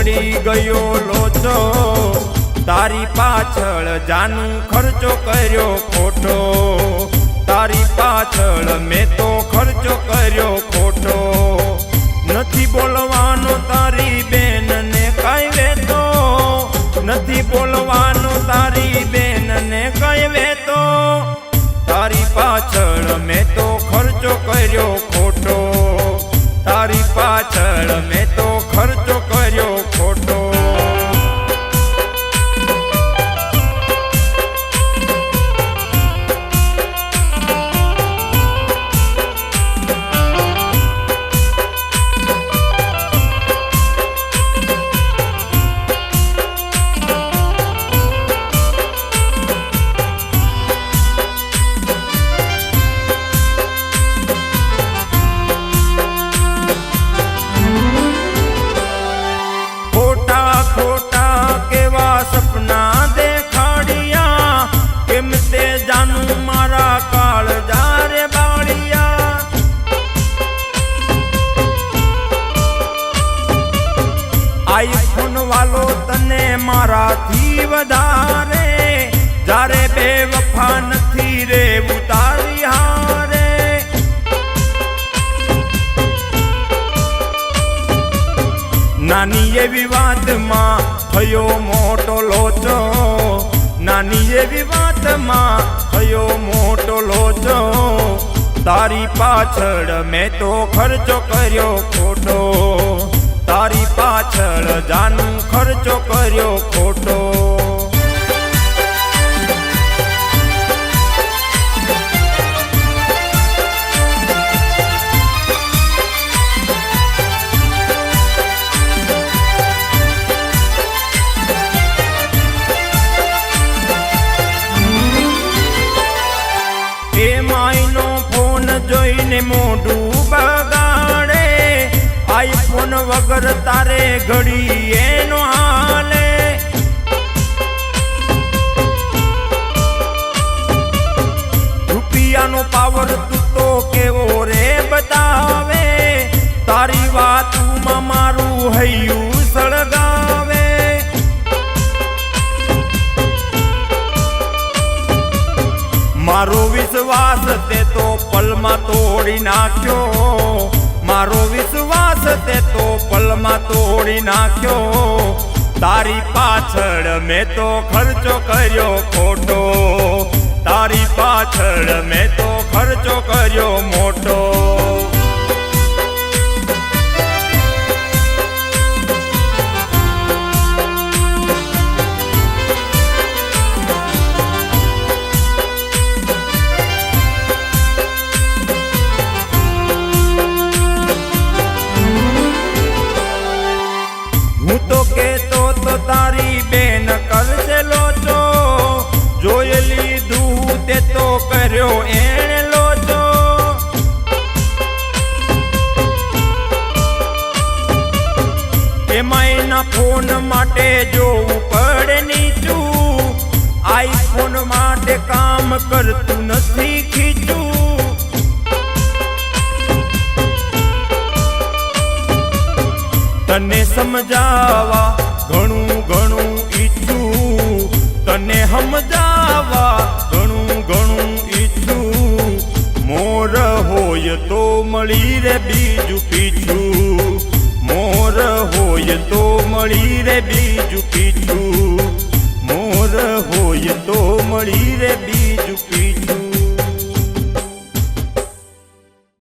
પડી ગયો લોચો, તારી પાછળ જાનું ખર્ચો કર્યો ખોટો, તારી પાછળ મેં તો ખર્ચો કર્યો ખોટો. નથી બોલવાનો તારી બેન ને કઈ વેતો, નથી બોલવાનો તારી બેન ને કઈ વેતો, તારી પાછળ મેં તો ખર્ચો કર્યો ખોટો, તારી પાછળ મેં તો ખર્ચો કર્યો ખોટો. સપના દેખાડિયા કેમ તે જાનું મારા કાળ જારે બાળિયા. આઈફોન વાલો તને મારાથી વધારે, જારે બે વફા નથી રે ઉતારી હારે. નાની એવી વાતમાં થયો મોટો લોચો, નાની એવી વાતમાં થયો મોટો લોચો, તારી પાછળ મેં તો ખર્ચો કર્યો ખોટો, તારી પાછળ જાનું ખર્ચો કર્યો ખોટો. માયનો ફોન જોઈને મોઢું બગાડે, આઈફોન વગર તારે ઘડી એનો હાલે. રૂપિયાનો પાવર તું તો કેવો રે બતાવે, તારી વાતમાં મારું હૈયું સળગાવે. મારો વિશ્વાસ તે તો પલમાં તોડી નાખ્યો, મારો વિશ્વાસ તે તો પલમાં તોડી નાખ્યો, તારી પાછળ મેં તો ખર્ચો કર્યો ખોટો, તારી પાછળ મેં તો ખર્ચો કર્યો મોટો. હું તો કેતો તો તારી બેન કરશે લોચો, જોઈ લીધું તે તો કર્યો એણે લોચો. એમાં એના ફોન માટે જોવું પડે નીચું, આઈફોન માટે કામ કરતું નથી ખીચું. તને સમજાવા ઘણું ઘણું ઈચ્છું, તને સમજાવા ઘણું ઘણું ઈચ્છું, મોર હોય તો મળી રે બીજું પીછું, મોર હોય તો મળી રે બીજું પીછું, મોર હોય તો મળી રે બીજું પીછું.